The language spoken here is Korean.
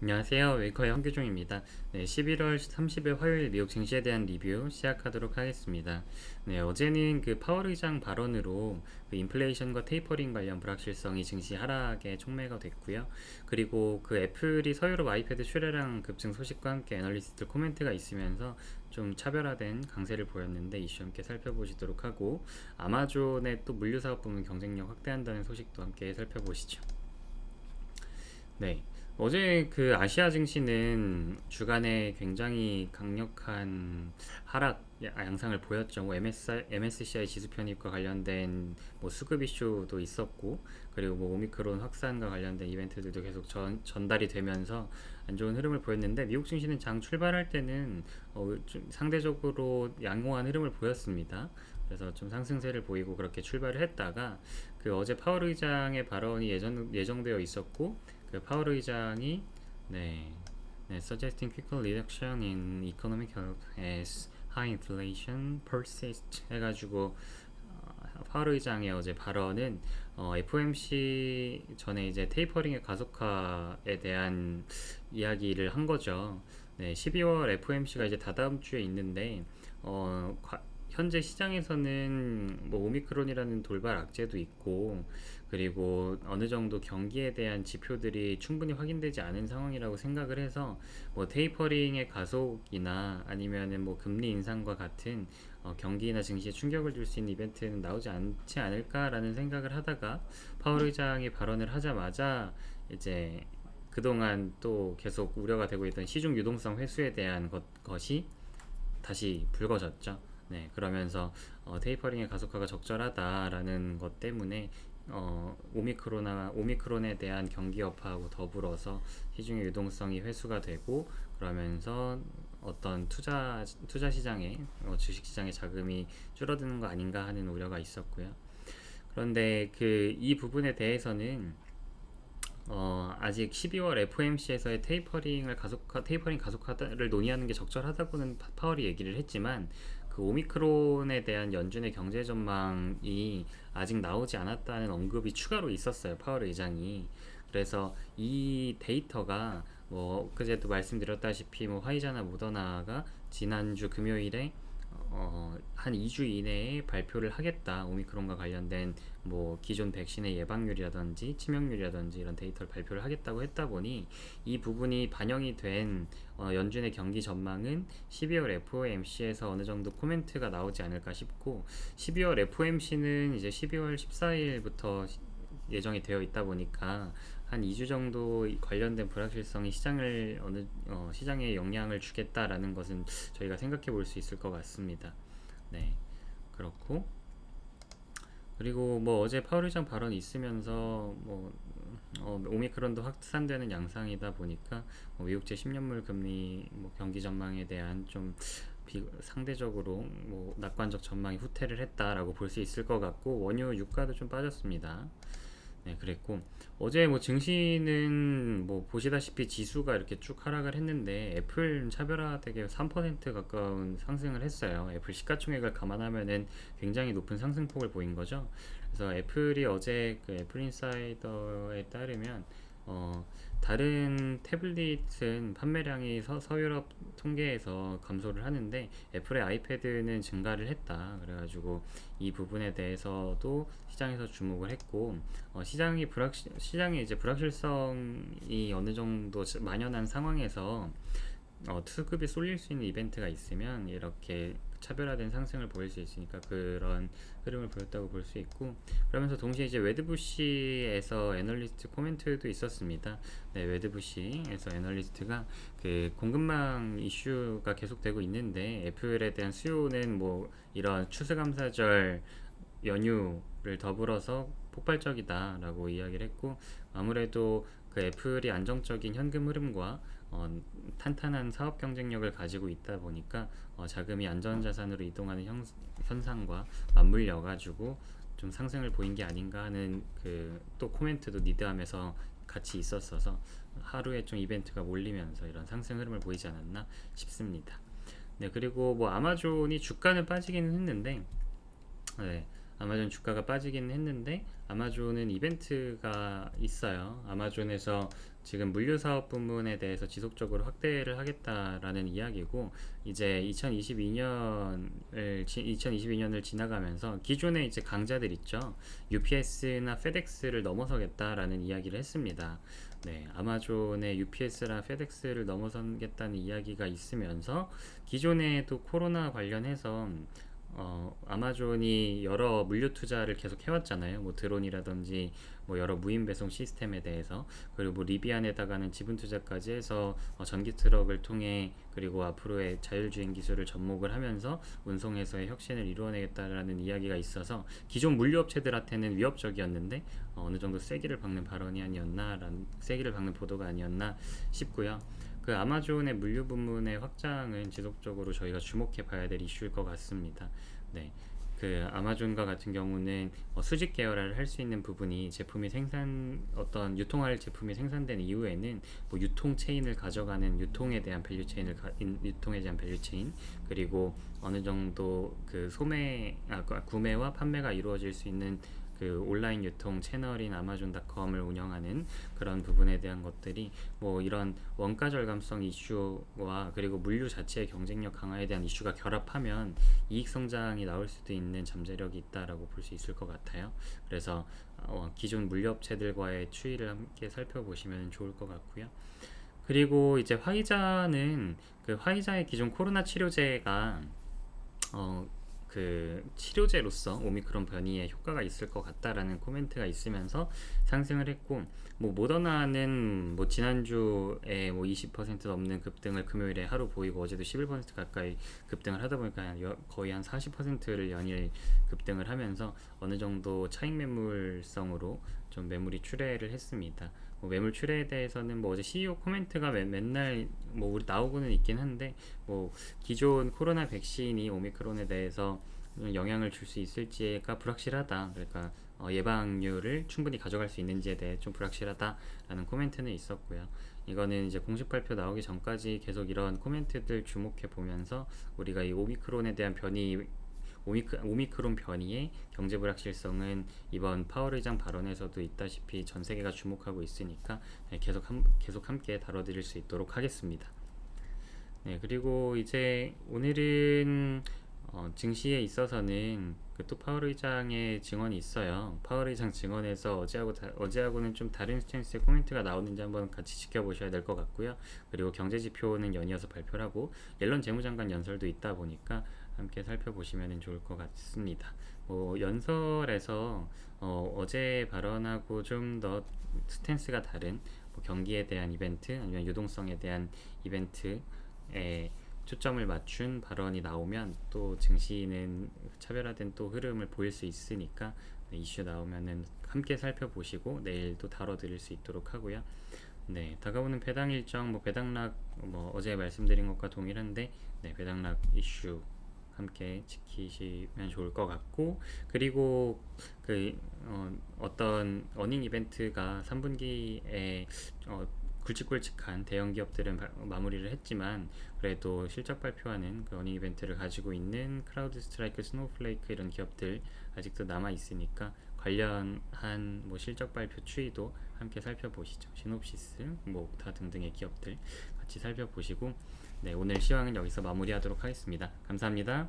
안녕하세요. 웨이커의 황규종입니다. 네, 11월 30일 화요일 미국 증시에 대한 리뷰 시작하도록 하겠습니다. 네, 어제는 그 파월 의장 발언으로 그 인플레이션과 테이퍼링 관련 불확실성이 증시 하락에 촉매가 됐고요. 그리고 그 애플이 서유럽 아이패드 출하량 급증 소식과 함께 애널리스트 코멘트가 있으면서 좀 차별화된 강세를 보였는데 이슈 함께 살펴보시도록 하고, 아마존의 또 물류 사업 부문 경쟁력 확대한다는 소식도 함께 살펴보시죠. 네. 어제 그 아시아 증시는 주간에 굉장히 강력한 하락 양상을 보였죠. 뭐 MSCI 지수 편입과 관련된 뭐 수급 이슈도 있었고, 그리고 뭐 오미크론 확산과 관련된 이벤트들도 계속 전달이 되면서 안 좋은 흐름을 보였는데, 미국 증시는 장 출발할 때는 좀 상대적으로 양호한 흐름을 보였습니다. 그래서 좀 상승세를 보이고 그렇게 출발을 했다가, 그 어제 파월 의장의 발언이 예정되어 있었고, 그 파월 의장이 네, suggesting quicker reduction in economic health as high inflation persists 해가지고, 파월 의장의 어제 발언은 FOMC 전에 이제 테이퍼링의 가속화에 대한 이야기를 한 거죠. 네, 12월 FOMC가 이제 다다음 주에 있는데, 현재 시장에서는 뭐 오미크론이라는 돌발 악재도 있고, 그리고 어느 정도 경기에 대한 지표들이 충분히 확인되지 않은 상황이라고 생각을 해서, 뭐 테이퍼링의 가속이나 아니면은 뭐 금리 인상과 같은 경기나 증시에 충격을 줄 수 있는 이벤트는 나오지 않지 않을까라는 생각을 하다가, 파월 의장이 발언을 하자마자 이제 그동안 또 계속 우려가 되고 있던 시중 유동성 회수에 대한 것이 다시 불거졌죠. 네, 그러면서 테이퍼링의 가속화가 적절하다라는 것 때문에 오미크론에 대한 경기 여파하고 더불어서 시중의 유동성이 회수가 되고, 그러면서 어떤 투자 시장에 주식 시장의 자금이 줄어드는 거 아닌가 하는 우려가 있었고요. 그런데 그 이 부분에 대해서는 아직 12월 FOMC에서의 테이퍼링 가속화를 논의하는 게 적절하다고는 파월이 얘기를 했지만, 그 오미크론에 대한 연준의 경제 전망이 아직 나오지 않았다는 언급이 추가로 있었어요, 파월 의장이. 그래서 이 데이터가 뭐 그제도 말씀드렸다시피 뭐 화이자나 모더나가 지난주 금요일에 한 2주 이내에 발표를 하겠다. 오미크론과 관련된 뭐 기존 백신의 예방률이라든지 치명률이라든지 이런 데이터를 발표를 하겠다고 했다 보니, 이 부분이 반영이 된 연준의 경기 전망은 12월 FOMC에서 어느 정도 코멘트가 나오지 않을까 싶고, 12월 FOMC는 이제 12월 14일부터 예정이 되어 있다 보니까 한 2주 정도 관련된 불확실성이 시장에 영향을 주겠다라는 것은 저희가 생각해 볼 수 있을 것 같습니다. 네, 그렇고, 그리고 뭐 어제 파월 의장 발언이 있으면서 뭐 오미크론도 확산되는 양상이다 보니까 미국제 10년물 금리 뭐 경기 전망에 대한 좀 상대적으로 뭐 낙관적 전망이 후퇴를 했다라고 볼 수 있을 것 같고, 원유 유가도 좀 빠졌습니다. 네, 그랬고, 어제 뭐 증시는 뭐 보시다시피 지수가 이렇게 쭉 하락을 했는데, 애플 차별화되게 3% 가까운 상승을 했어요. 애플 시가총액을 감안하면은 굉장히 높은 상승폭을 보인 거죠. 그래서 애플이 어제 그 애플 인사이더에 따르면 어, 다른 태블릿은 판매량이 서유럽 통계에서 감소를 하는데, 애플의 아이패드는 증가를 했다. 그래가지고 이 부분에 대해서도 시장에서 주목을 했고, 시장에 이제 불확실성이 어느 정도 만연한 상황에서 수급이 쏠릴 수 있는 이벤트가 있으면 이렇게 차별화된 상승을 보일 수 있으니까 그런 흐름을 보였다고 볼 수 있고, 그러면서 동시에 이제 웨드부시에서 애널리스트 코멘트도 있었습니다. 네, 웨드부시에서 애널리스트가 그 공급망 이슈가 계속되고 있는데, 애플에 대한 수요는 뭐 이런 추수감사절 연휴를 더불어서 폭발적이다라고 이야기를 했고, 아무래도 그 애플이 안정적인 현금 흐름과 탄탄한 사업 경쟁력을 가지고 있다 보니까 자금이 안전자산으로 이동하는 현상과 맞물려 가지고 좀 상승을 보인 게 아닌가 하는 그 또 코멘트도 니드하면서 같이 있었어서, 하루에 좀 이벤트가 몰리면서 이런 상승 흐름을 보이지 않았나 싶습니다. 네, 그리고 뭐 아마존이 주가는 빠지기는 했는데, 네, 아마존 주가가 빠지긴 했는데 아마존은 이벤트가 있어요. 아마존에서 지금 물류 사업 부문에 대해서 지속적으로 확대를 하겠다라는 이야기고 이제 2022년을 지나가면서 기존에 이제 강자들 있죠. UPS나 페덱스를 넘어서겠다라는 이야기를 했습니다. 네, 아마존의 UPS나 페덱스를 넘어서겠다는 이야기가 있으면서 기존에도 코로나 관련해서 아마존이 여러 물류 투자를 계속 해왔잖아요. 뭐 드론이라든지 뭐 여러 무인 배송 시스템에 대해서 그리고 뭐 리비안에다가는 지분 투자까지 해서 전기 트럭을 통해 그리고 앞으로의 자율주행 기술을 접목을 하면서 운송에서의 혁신을 이루어내겠다라는 이야기가 있어서 기존 물류 업체들한테는 위협적이었는데 어느 정도 세기를 박는 발언이 아니었나라는 세기를 박는 보도가 아니었나 싶고요. 그 아마존의 물류 부문의 확장은 지속적으로 저희가 주목해 봐야 될 이슈일 것 같습니다. 네. 그 아마존과 같은 경우는 수직 계열화를 할 수 있는 부분이 제품이 어떤 유통할 제품이 생산된 이후에는 뭐 유통 체인을 가져가는 유통에 대한 밸류 체인 그리고 어느 정도 그 구매와 판매가 이루어질 수 있는 그 온라인 유통 채널인 아마존닷컴을 운영하는 그런 부분에 대한 것들이 뭐 이런 원가 절감성 이슈와 그리고 물류 자체의 경쟁력 강화에 대한 이슈가 결합하면 이익 성장이 나올 수도 있는 잠재력이 있다라고 볼 수 있을 것 같아요. 그래서 기존 물류 업체들과의 추이를 함께 살펴보시면 좋을 것 같고요. 그리고 이제 화이자는 그 화이자의 기존 코로나 치료제가 그 치료제로서 오미크론 변이에 효과가 있을 것 같다라는 코멘트가 있으면서 상승을 했고 뭐 모더나는 뭐 지난주에 뭐 20% 넘는 급등을 금요일에 하루 보이고 어제도 11% 가까이 급등을 하다 보니까 거의 한 40%를 연일 급등을 하면서 어느 정도 차익 매물성으로 좀 매물이 출회를 했습니다. 뭐 매물 출회에 대해서는 뭐 어제 CEO 코멘트가 맨날 뭐 우리 나오고는 있긴 한데 뭐 기존 코로나 백신이 오미크론에 대해서 영향을 줄 수 있을지가 불확실하다. 그러니까 예방률을 충분히 가져갈 수 있는지에 대해 좀 불확실하다라는 코멘트는 있었고요. 이거는 이제 공식 발표 나오기 전까지 계속 이런 코멘트들 주목해 보면서 우리가 이 오미크론에 대한 오미크론 변이의 경제 불확실성은 이번 파월 의장 발언에서도 있다시피 전 세계가 주목하고 있으니까 계속 함께 다뤄드릴 수 있도록 하겠습니다. 네, 그리고 이제 오늘은 증시에 있어서는 그 또 파월 의장의 증언이 있어요. 파월 의장 증언에서 어제하고는 좀 다른 스탠스의 코멘트가 나오는지 한번 같이 지켜보셔야 될 것 같고요. 그리고 경제 지표는 연이어서 발표를 하고 옐런 재무장관 연설도 있다 보니까 함께 살펴보시면 좋을 것 같습니다. 뭐 연설에서 어제 발언하고 좀 더 스탠스가 다른 뭐 경기에 대한 이벤트 아니면 유동성에 대한 이벤트에 초점을 맞춘 발언이 나오면 또 증시는 차별화된 또 흐름을 보일 수 있으니까 이슈 나오면은 함께 살펴보시고 내일 또 다뤄드릴 수 있도록 하고요. 네, 다가오는 배당 일정, 뭐 배당락, 뭐 어제 말씀드린 것과 동일한데, 네, 배당락 이슈 함께 지키시면 좋을 것 같고, 그리고 어떤 어닝 이벤트가 3분기에 굵직굵직한 대형 기업들은 마무리를 했지만 그래도 실적 발표하는 그 어닝 이벤트를 가지고 있는 크라우드 스트라이크, 스노우플레이크 이런 기업들 아직도 남아 있으니까 관련한 뭐 실적 발표 추이도 함께 살펴보시죠. 시놉시스, 뭐 옥타 등등의 기업들 같이 살펴보시고 네, 오늘 시황은 여기서 마무리하도록 하겠습니다. 감사합니다.